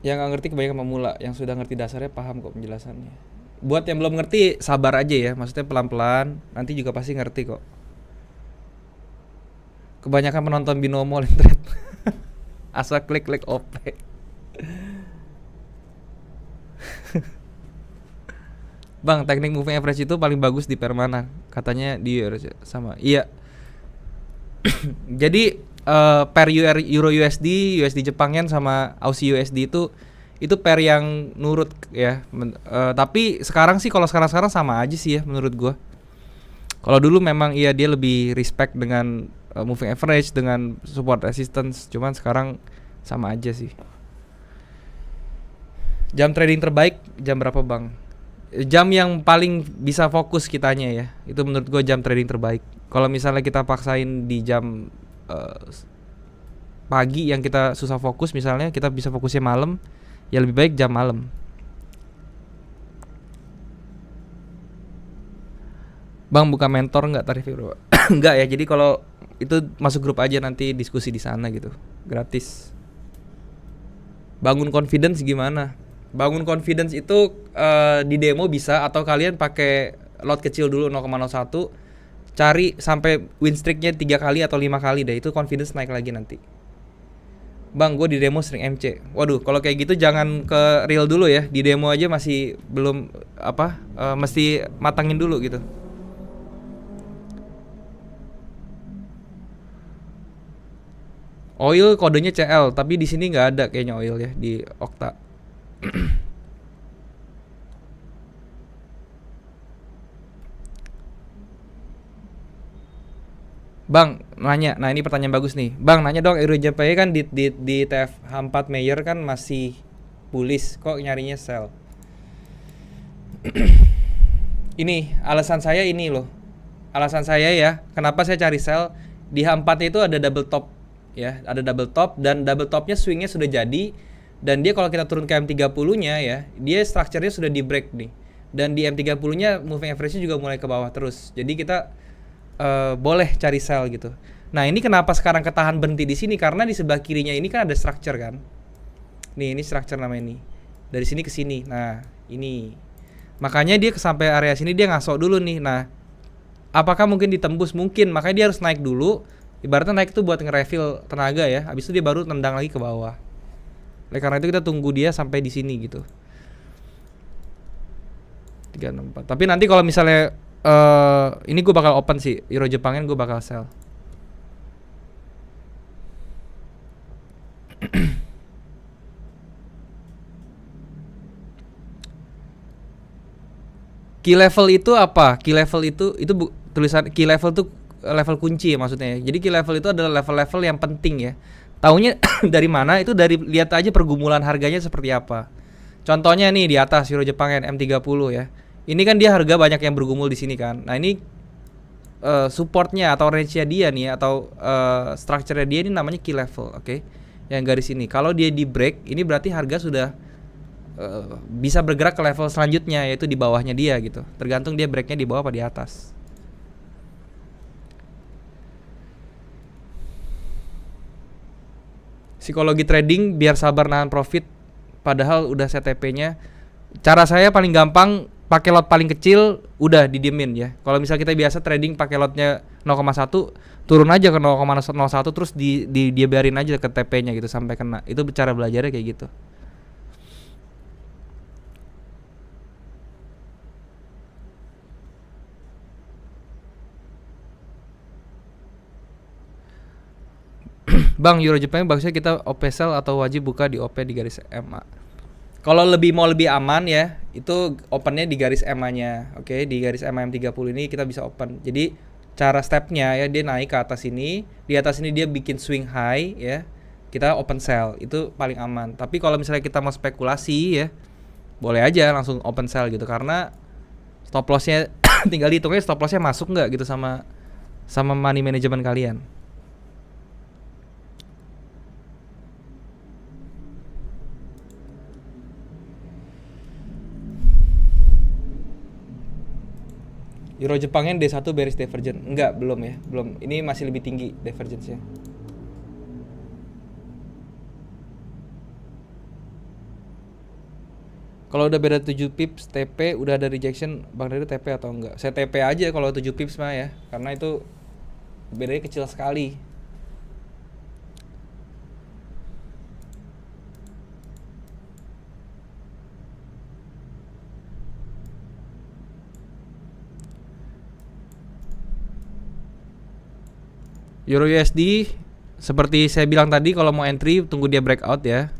Yang nggak ngerti kebanyakan pemula, yang sudah ngerti dasarnya paham kok penjelasannya. Buat yang belum ngerti sabar aja ya, maksudnya pelan-pelan, nanti juga pasti ngerti kok. Kebanyakan penonton binomo lintret. Asal klik OP. Bang, teknik moving average itu paling bagus di permana, katanya di sama. Iya. Jadi pair Euro USD, USD Jepang Yen sama Aussie USD itu pair yang nurut ya. Tapi sekarang sih kalau sekarang sama aja sih ya menurut gua. Kalau dulu memang iya dia lebih respect dengan moving average dengan support resistance, cuman sekarang sama aja sih. Jam trading terbaik jam berapa, Bang? Jam yang paling bisa fokus kitanya ya. Itu menurut gue jam trading terbaik. Kalau misalnya kita paksain di jam pagi yang kita susah fokus, misalnya kita bisa fokusnya malam, ya lebih baik jam malam. Bang, buka mentor nggak tarif bro? Nggak ya. Jadi kalau itu masuk grup aja, nanti diskusi di sana gitu, gratis. Bangun confidence gimana? Bangun confidence itu di demo bisa, atau kalian pakai lot kecil dulu 0,01, cari sampai win streaknya 3 kali atau 5 kali deh, itu confidence naik lagi nanti. Bang, gue di demo sering MC. Waduh, kalau kayak gitu jangan ke real dulu ya. Di demo aja masih belum mesti matangin dulu gitu. Oil kodenya CL, tapi di sini nggak ada kayaknya oil ya di Okta. Bang nanya, nah ini pertanyaan bagus nih. Bang nanya dong, Euro JPY kan di TF4 Mayer kan masih bullish, kok nyarinya sell? Ini alasan saya ini loh. Alasan saya ya, kenapa saya cari sell di H4 itu ada double top ya, ada double top dan double topnya swingnya sudah jadi, dan dia kalau kita turun ke M30-nya ya, dia structure-nya sudah di break nih. Dan di M30-nya moving average-nya juga mulai ke bawah terus. Jadi kita boleh cari sell gitu. Nah, ini kenapa sekarang ketahan berhenti di sini, karena di sebelah kirinya ini kan ada structure kan. Nih, ini structure namanya ini. Dari sini ke sini. Nah, ini. Makanya dia sampai area sini dia ngasok dulu nih. Nah, apakah mungkin ditembus? Mungkin. Makanya dia harus naik dulu. Ibaratnya naik itu buat nge-refill tenaga ya. Habis itu dia baru tendang lagi ke bawah. Oleh karena itu kita tunggu dia sampai di sini gitu. 364. Tapi nanti kalau misalnya ini gue bakal open sih, Euro Jepangnya gue bakal sell. Key level itu apa? Key level itu tulisan key level tuh level kunci ya maksudnya. Jadi key level itu adalah level-level yang penting ya. Taunya dari mana? Itu dari lihat aja pergumulan harganya seperti apa. Contohnya nih di atas Euro Jepangnya M30 ya. Ini kan dia harga banyak yang bergumul di sini kan. Nah ini supportnya atau range-nya dia nih atau structure-nya dia ini namanya key level, oke? Yang garis ini. Kalau dia di break, ini berarti harga sudah bisa bergerak ke level selanjutnya, yaitu di bawahnya dia gitu. Tergantung dia breaknya di bawah apa di atas. Psikologi trading biar sabar nahan profit, padahal udah set TP-nya. Cara saya paling gampang, pakai lot paling kecil udah didiemin ya. Kalau misalnya kita biasa trading pakai lotnya 0,1, turun aja ke 0,01 terus dia biarin aja ke TP-nya gitu sampai kena. Itu cara belajarnya kayak gitu. Bang, Euro Jepang bagusnya kita OP sell atau wajib buka di OP di garis MA? Kalau mau lebih aman ya, itu opennya di garis MA-nya. Oke, di garis MA M30 ini kita bisa open. Jadi cara stepnya ya, dia naik ke atas ini, di atas ini dia bikin swing high ya. Kita open sell, itu paling aman. Tapi kalau misalnya kita mau spekulasi ya, boleh aja langsung open sell gitu, karena stop loss-nya tinggal dihitungnya stop loss-nya masuk nggak gitu sama money management kalian. Euro Jepangnya D1 bearish divergent. Enggak, belum ya. Belum. Ini masih lebih tinggi divergence-nya. Kalau udah beda 7 pips TP udah ada rejection, Bang Dari TP atau enggak? Saya TP aja kalau 7 pips mah ya, karena itu bedanya kecil sekali. Euro USD seperti saya bilang tadi, kalau mau entry tunggu dia breakout ya.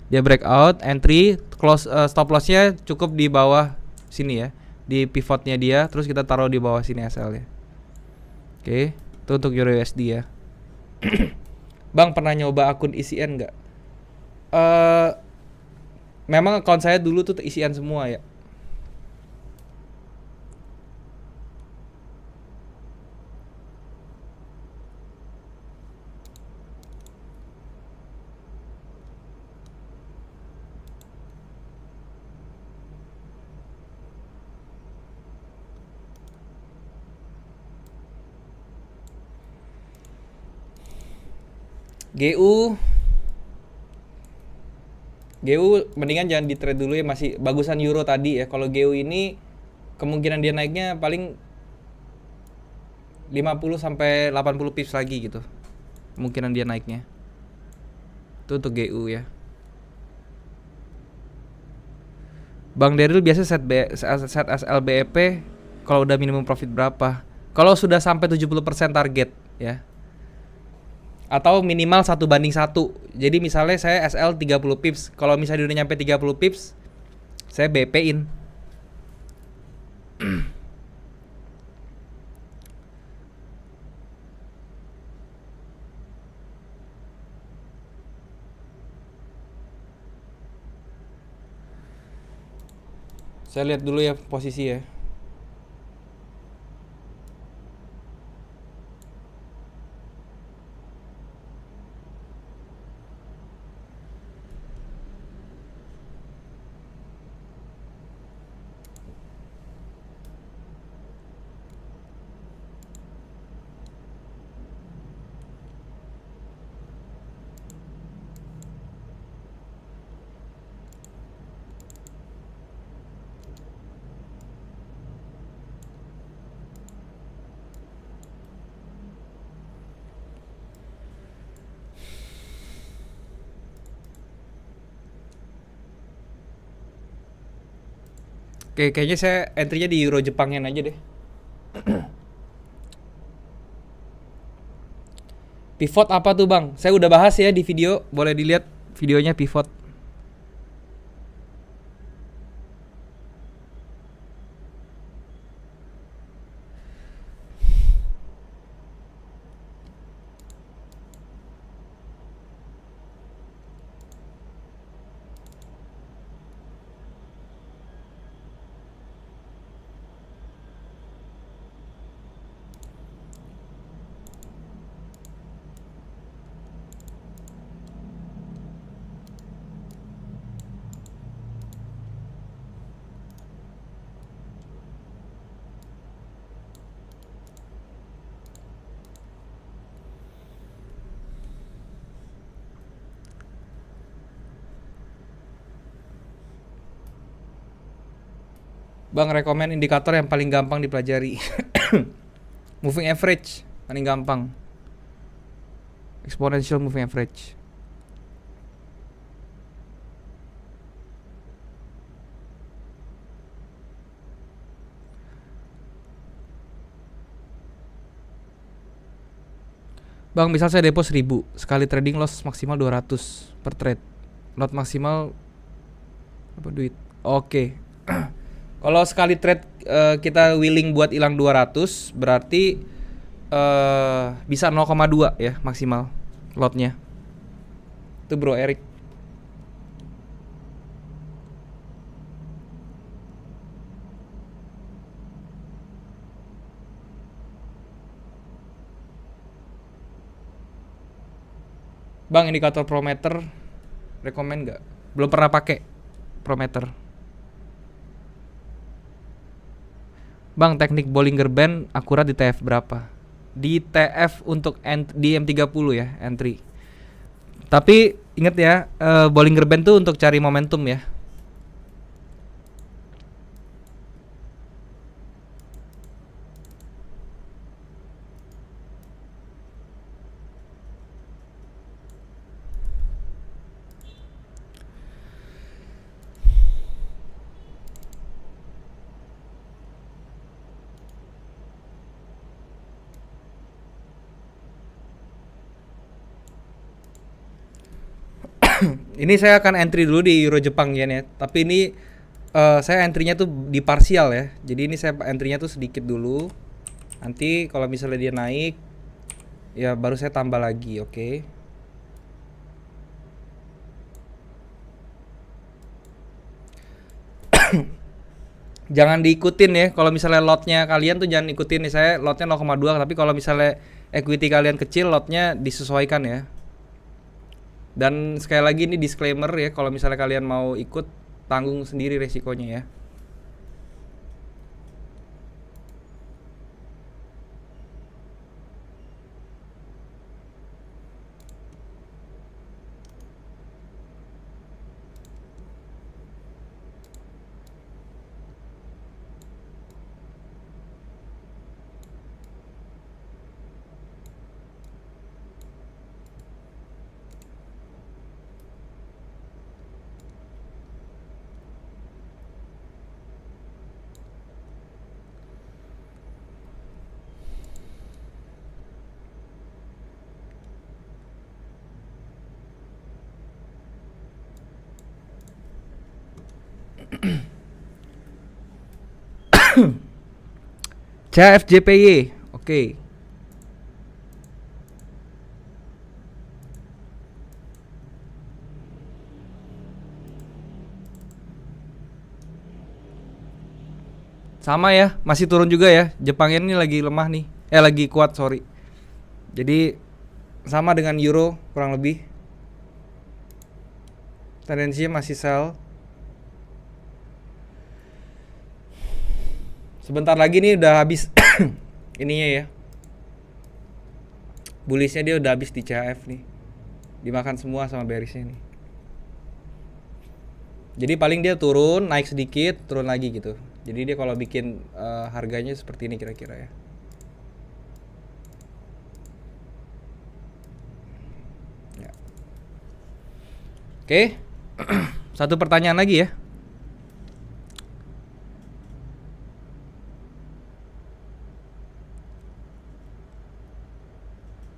Dia breakout, entry, close, stop lossnya cukup di bawah sini ya, di pivotnya dia, terus kita taruh di bawah sini SL ya. Oke, itu untuk Euro USD ya. Bang pernah nyoba akun ECN nggak? Memang account saya dulu tuh ECN semua ya. GU mendingan jangan di trade dulu ya, masih bagusan euro tadi ya. Kalau GU ini kemungkinan dia naiknya paling 50 sampai 80 pips lagi gitu. Kemungkinan dia naiknya. Itu untuk GU ya. Bang Daryl biasa set SLBEP kalau udah minimum profit berapa? Kalau sudah sampai 70% target ya. Atau minimal 1:1. Jadi misalnya saya SL 30 pips. Kalau misalnya udah nyampe 30 pips, saya BP-in. Saya lihat dulu ya posisi ya. Oke, kayaknya saya entry-nya di Euro Jepang yen aja deh. Pivot apa tuh Bang? Saya udah bahas ya di video, boleh dilihat videonya pivot. Bang rekomend indikator yang paling gampang dipelajari. Moving average paling gampang. Exponential moving average. Bang, misal saya depo 1000, sekali trading loss maksimal 200 per trade. Lot maksimal apa duit? Oke. Kalau sekali trade kita willing buat hilang 200, berarti bisa 0,2 ya maksimal lotnya. Itu Bro Erik. Bang, indikator Prometer rekomend nggak? Belum pernah pakai Prometer. Bang, teknik Bollinger Band akurat di TF berapa? Di TF untuk di M30 ya, entry. Tapi ingat ya, Bollinger Band tuh untuk cari momentum ya. Ini saya akan entry dulu di Euro Jepang yen ya. Tapi ini saya entry-nya tuh di parsial ya. Jadi ini saya entry-nya tuh sedikit dulu. Nanti kalau misalnya dia naik, ya baru saya tambah lagi, oke. Jangan diikutin ya. Kalau misalnya lotnya kalian tuh jangan ikutin nih. Saya lotnya 0,2, tapi kalau misalnya equity kalian kecil, lotnya disesuaikan ya. Dan sekali lagi ini disclaimer ya, kalau misalnya kalian mau ikut, tanggung sendiri resikonya ya. CFJPY, oke. Sama ya, masih turun juga ya. Jepang ini lagi lemah nih. Lagi kuat, sorry. Jadi sama dengan euro kurang lebih. Tendensinya masih sell. Sebentar lagi nih udah habis ininya ya. Bullishnya dia udah habis di CHF nih. Dimakan semua sama bearisnya nih. Jadi paling dia turun, naik sedikit, turun lagi gitu. Jadi dia kalau bikin harganya seperti ini kira-kira ya. Ya. Oke. Satu pertanyaan lagi ya.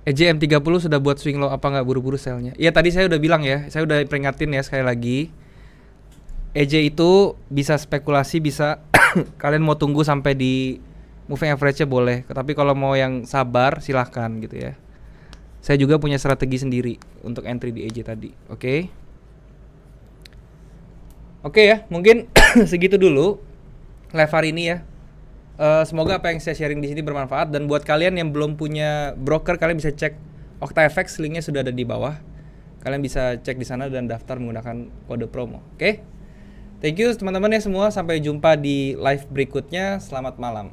EJM30 sudah buat swing low, apa nggak buru-buru sellnya? Iya tadi saya udah bilang ya, saya udah peringatin ya sekali lagi. EJ itu bisa spekulasi, bisa kalian mau tunggu sampai di moving average-nya boleh. Tapi kalau mau yang sabar silahkan gitu ya. Saya juga punya strategi sendiri untuk entry di EJ tadi, oke? Oke ya, mungkin segitu dulu live hari ini ya. Semoga apa yang saya sharing di sini bermanfaat, dan buat kalian yang belum punya broker, kalian bisa cek OctaFX, linknya sudah ada di bawah. Kalian bisa cek di sana dan daftar menggunakan kode promo. Oke? Thank you teman-teman ya semua, sampai jumpa di live berikutnya. Selamat malam.